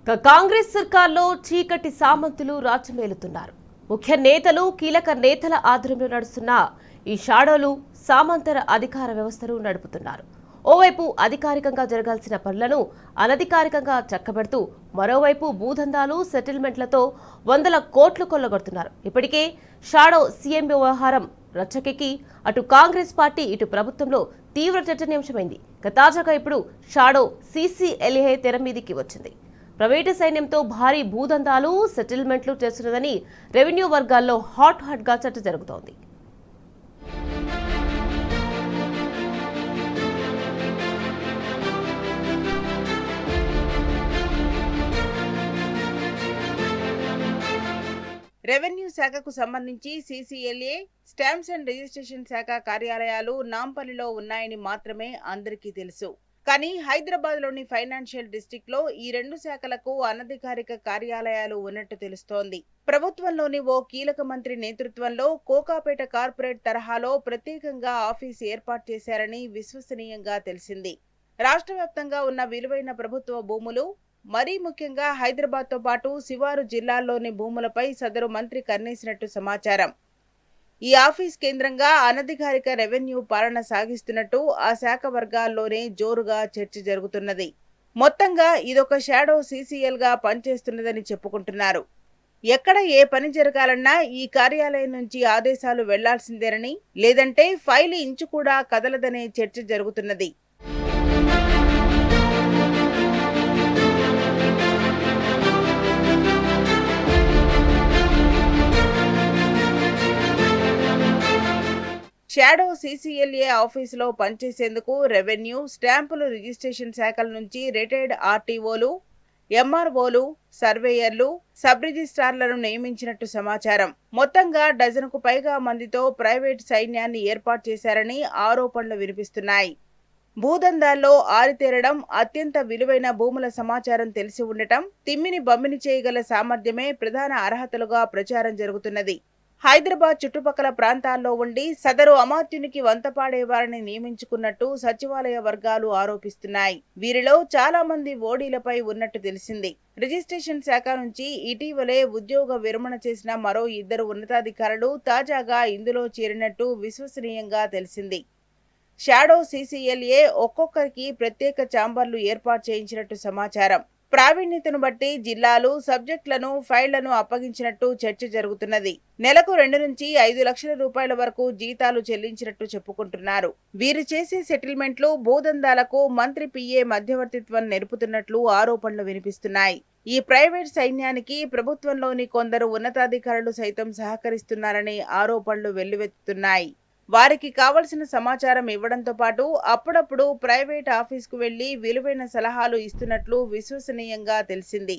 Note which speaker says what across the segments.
Speaker 1: కాంగ్రెస్ సర్కార్లో చీకటి సామంతులు రాజ్యమేలుతున్నారు. ముఖ్య నేతలు, కీలక నేతల ఆధ్వర్యంలో నడుస్తున్న ఈ షాడోలు సామంతర అధికార వ్యవస్థను నడుపుతున్నారు. ఓవైపు అధికారికంగా జరగాల్సిన పనులను అనధికారికంగా చక్కబెడుతూ, మరోవైపు భూదందాలు, సెటిల్మెంట్లతో వందల కోట్లు కొల్లగొడుతున్నారు. ఇప్పటికే షాడో సీఎం వ్యవహారం రచ్చకెక్కి అటు కాంగ్రెస్ పార్టీ, ఇటు ప్రభుత్వంలో తీవ్ర చర్చనీయాంశమైంది. తాజాగా ఇప్పుడు షాడో సీసీఎల్ఏ తెర మీదికి వచ్చింది. ప్రైవేటు సైన్యంతో భారీ భూదందాలు, సెటిల్మెంట్లు చేస్తున్నదని రెవెన్యూ వర్గాల్లో హాట్ గా చర్చ జరుగుతోంది.
Speaker 2: రెవెన్యూ శాఖకు సంబంధించి సీసీఎల్ఏ, స్టాంప్స్ అండ్ రిజిస్ట్రేషన్ శాఖ కార్యాలయాలు నాంపల్లిలో ఉన్నాయని మాత్రమే అందరికీ తెలుసు. కానీ హైదరాబాద్లోని ఫైనాన్షియల్ డిస్ట్రిక్ట్ లో ఈ రెండు శాఖలకు అనధికారిక కార్యాలయాలు ఉన్నట్టు తెలుస్తోంది. ప్రభుత్వంలోని ఓ కీలక మంత్రి నేతృత్వంలో కోకాపేట కార్పొరేట్ తరహాలో ప్రత్యేకంగా ఆఫీస్ ఏర్పాటు చేశారని విశ్వసనీయంగా తెలిసింది. రాష్ట్ర వ్యాప్తంగా ఉన్న విలువైన ప్రభుత్వ భూములు, మరీ ముఖ్యంగా హైదరాబాద్ తో పాటు శివారు జిల్లాల్లోని భూములపై సదరు మంత్రి కన్నేసినట్టు సమాచారం. ఈ ఆఫీస్ కేంద్రంగా అనధికారిక రెవెన్యూ పాలన సాగిస్తున్నట్టు ఆ శాఖ వర్గాల్లోనే జోరుగా చర్చ జరుగుతున్నది. మొత్తంగా ఇదొక షాడో సీసీఎల్ గా పనిచేస్తున్నదని చెప్పుకుంటున్నారు. ఎక్కడ ఏ పని జరగాలన్నా ఈ కార్యాలయం నుంచి ఆదేశాలు వెళ్లాల్సిందేనని, లేదంటే ఫైల్ ఇంచు కూడా కదలదనే చర్చ జరుగుతున్నది. షాడో సీసీఎల్ఏ ఆఫీసులో పనిచేసేందుకు రెవెన్యూ, స్టాంపులు, రిజిస్ట్రేషన్ శాఖల నుంచి రిటైర్డ్ ఆర్టీఓలు, ఎంఆర్ఓలు, సర్వేయర్లు, సబ్ రిజిస్ట్రార్లను నియమించినట్టు సమాచారం. మొత్తంగా డజనుకు పైగా మందితో ప్రైవేట్ సైన్యాన్ని ఏర్పాటు చేశారని ఆరోపణలు వినిపిస్తున్నాయి. భూదందాల్లో ఆరితేరడం, అత్యంత విలువైన భూముల సమాచారం తెలిసి ఉండటం, తిమ్మిని బమ్మిని చేయగల సామర్థ్యమే ప్రధాన అర్హతలుగా ప్రచారం జరుగుతున్నది. హైదరాబాద్ చుట్టుపక్కల ప్రాంతాల్లో ఉండి సదరు అమాత్యునికి వంతపాడేవారిని నియమించుకున్నట్టు సచివాలయ వర్గాలు ఆరోపిస్తున్నాయి. వీరిలో చాలా మంది ఓడీలపై ఉన్నట్టు తెలిసింది. రిజిస్ట్రేషన్ శాఖ నుంచి ఇటీవలే ఉద్యోగ విరమణ చేసిన మరో 2 ఉన్నతాధికారులు తాజాగా ఇందులో చేరినట్టు విశ్వసనీయంగా తెలిసింది. షాడో సీసీఎల్ఏ ఒక్కొక్కరికి ప్రత్యేక ఛాంబర్లు ఏర్పాటు చేయించినట్టు సమాచారం. ప్రావీణ్యతను బట్టి జిల్లాలు, సబ్జెక్టులను, ఫైళ్లను అప్పగించినట్టు చర్చ జరుగుతున్నది. నెలకు 2 నుంచి 5 లక్షల రూపాయల వరకు జీతాలు చెల్లించినట్టు చెప్పుకుంటున్నారు. వీరు చేసే సెటిల్మెంట్లు, భూదందాలకు మంత్రి పిఏ మధ్యవర్తిత్వం నెరుపుతున్నట్లు ఆరోపణలు వినిపిస్తున్నాయి. ఈ ప్రైవేట్ సైన్యానికి ప్రభుత్వంలోని కొందరు ఉన్నతాధికారులు సైతం సహకరిస్తున్నారనే ఆరోపణలు వెల్లువెత్తుతున్నాయి. వారికి కావలసిన సమాచారం ఇవ్వడంతో పాటు అప్పుడప్పుడు ప్రైవేట్ ఆఫీస్కు వెళ్లి విలువైన సలహాలు ఇస్తున్నట్లు విశ్వసనీయంగా తెలిసింది.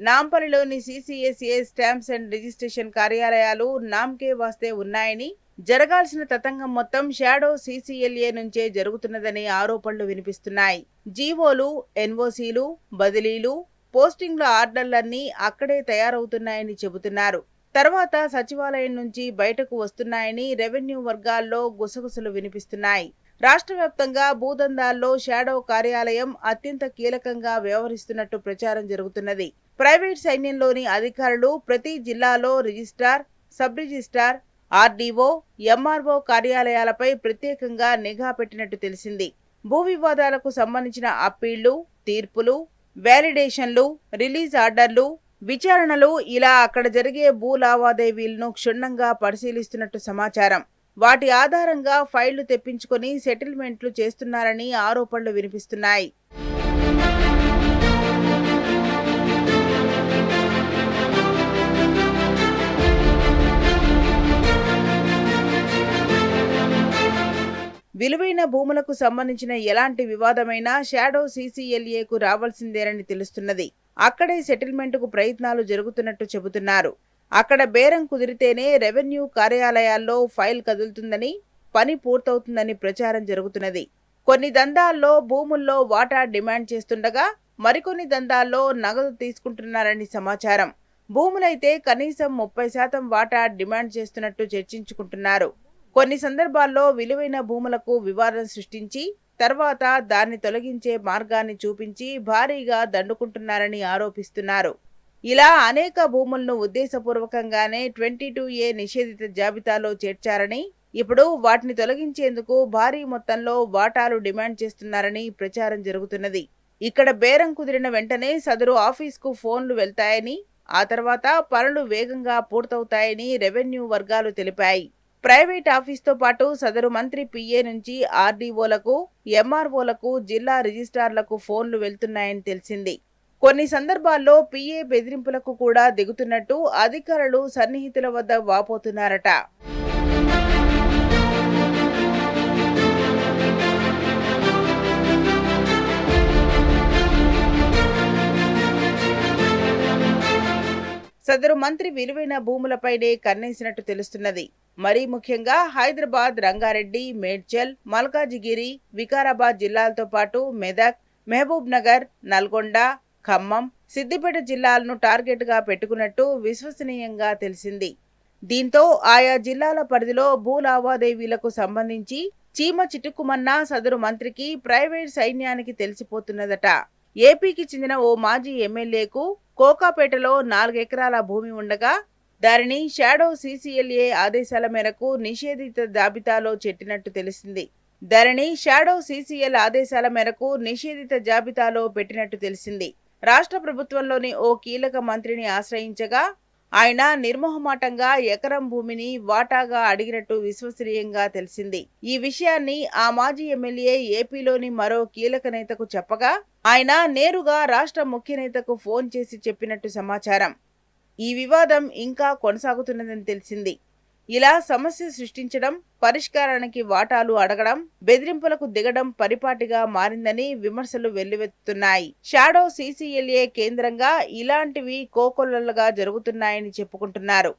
Speaker 2: నాంపల్లిలోని సీసీఎస్ఏ, స్టాంప్స్ అండ్ రిజిస్ట్రేషన్ కార్యాలయాలు నామ్కే వాస్తే ఉన్నాయని, జరగాల్సిన తతంగం మొత్తం షాడో సీసీఎల్ఏ నుంచే జరుగుతున్నదనే ఆరోపణలు వినిపిస్తున్నాయి. జీవోలు, ఎన్ఓసీలు, బదిలీలు, పోస్టింగ్ల ఆర్డర్లన్నీ అక్కడే తయారవుతున్నాయని చెబుతున్నారు. తర్వాత సచివాలయం నుంచి బయటకు వస్తున్నాయని రెవెన్యూ వర్గాల్లో గుసగుసలు వినిపిస్తున్నాయి. రాష్ట్ర వ్యాప్తంగా భూదందాల్లో షాడో కార్యాలయం అత్యంత కీలకంగా వ్యవహరిస్తున్నట్టు ప్రచారం జరుగుతున్నది. ప్రైవేట్ సైన్యంలోని అధికారులు ప్రతి జిల్లాలో registrar, sub registrar, RDO, MRO కార్యాలయాలపై ప్రత్యేకంగా నిఘా పెట్టినట్టు తెలిసింది. భూ వివాదాలకు సంబంధించిన అప్పీళ్లు, తీర్పులు, వ్యాలిడేషన్లు, రిలీజ్ ఆర్డర్లు, విచారణలు ఇలా అక్కడ జరిగే భూ లావాదేవీలను క్షుణ్ణంగా పరిశీలిస్తున్నట్టు సమాచారం. వాటి ఆధారంగా ఫైళ్లు తెప్పించుకొని సెటిల్మెంట్లు చేస్తున్నారని ఆరోపణలు వినిపిస్తున్నాయి. విలువైన భూములకు సంబంధించిన ఎలాంటి వివాదమైనా షాడో సీసీఎల్ఏకు రావాల్సిందేనని తెలుస్తున్నది. అక్కడే సెటిల్మెంట్కు ప్రయత్నాలు జరుగుతున్నట్టు చెబుతున్నారు. అక్కడ బేరం కుదిరితేనే రెవెన్యూ కార్యాలయాల్లో ఫైల్ కదులుతుందని, పని పూర్తవుతుందని ప్రచారం జరుగుతున్నది. కొన్ని దందాల్లో భూముల్లో వాటా డిమాండ్ చేస్తుండగా, మరికొన్ని దందాల్లో నగదు తీసుకుంటున్నారని సమాచారం. భూములైతే కనీసం 30% వాటా డిమాండ్ చేస్తున్నట్టు చర్చించుకుంటున్నారు. కొన్ని సందర్భాల్లో విలువైన భూములకు వివాదం సృష్టించి తర్వాత దాన్ని తొలగించే మార్గాన్ని చూపించి భారీగా దండుకుంటున్నారని ఆరోపిస్తున్నారు. ఇలా అనేక భూములను ఉద్దేశపూర్వకంగానే 22A నిషేధిత జాబితాలో చేర్చారని, ఇప్పుడు వాటిని తొలగించేందుకు భారీ మొత్తంలో వాటాలు డిమాండ్ చేస్తున్నారని ప్రచారం జరుగుతున్నది. ఇక్కడ బేరం కుదిరిన వెంటనే సదరు ఆఫీస్కు ఫోన్లు వెళ్తాయని, ఆ తర్వాత పనులు వేగంగా పూర్తవుతాయని రెవెన్యూ వర్గాలు తెలిపాయి. ప్రైవేట్ ఆఫీస్తో పాటు సదరు మంత్రి పిఏ నుంచి ఆర్డీఓలకు, ఎంఆర్ఓలకు, జిల్లా రిజిస్ట్రార్లకు ఫోన్లు వెళ్తున్నాయని తెలిసింది. కొన్ని సందర్భాల్లో పిఏ బెదిరింపులకు కూడా దిగుతున్నట్టు అధికారులు సన్నిహితుల వద్ద వాపోతున్నారట. సదరు మంత్రి విలువైన భూములపైనే కన్నేసినట్టు తెలుస్తున్నది. మరీ ముఖ్యంగా హైదరాబాద్, రంగారెడ్డి, మేడ్చల్, మల్కాజిగిరి, వికారాబాద్ జిల్లాలతో పాటు మెదక్, మహబూబ్ నగర్, నల్గొండ, ఖమ్మం, సిద్దిపేట జిల్లాలను టార్గెట్ గా పెట్టుకున్నట్టు విశ్వసనీయంగా తెలిసింది. దీంతో ఆయా జిల్లాల పరిధిలో భూ లావాదేవీలకు సంబంధించి చీమ చిటుక్కుమన్నా సదరు మంత్రికి, ప్రైవేట్ సైన్యానికి తెలిసిపోతున్నదట. ఏపీకి చెందిన ఓ మాజీ ఎమ్మెల్యేకు కోకాపేటలో 4 ఎకరాల భూమి ఉండగా దానిని షాడో సీసీఎల్ఏ ఆదేశాల మేరకు నిషేధిత జాబితాలో పెట్టినట్టు తెలిసింది. రాష్ట్ర ప్రభుత్వంలోని ఓ కీలక మంత్రిని ఆశ్రయించగా ఆయన నిర్మోహమాటంగా ఎకరం భూమిని వాటాగా అడిగినట్టు విశ్వసనీయంగా తెలిసింది. ఈ విషయాన్ని ఆ మాజీ ఎమ్మెల్యే ఏపీలోని మరో కీలక నేతకు చెప్పగా ఆయన నేరుగా రాష్ట్ర ముఖ్య నేతకు ఫోన్ చేసి చెప్పినట్టు సమాచారం. ఈ వివాదం ఇంకా కొనసాగుతున్నదని తెలిసింది. ఇలా సమస్య సృష్టించడం, పరిష్కారానికి వాటాలు అడగడం, బెదిరింపులకు దిగడం పరిపాటిగా మారిందని విమర్శలు వెల్లువెత్తుతున్నాయి. షాడో సీసీఎల్ఏ కేంద్రంగా ఇలాంటివి కోకొల్లలుగా జరుగుతున్నాయని చెప్పుకుంటున్నారు.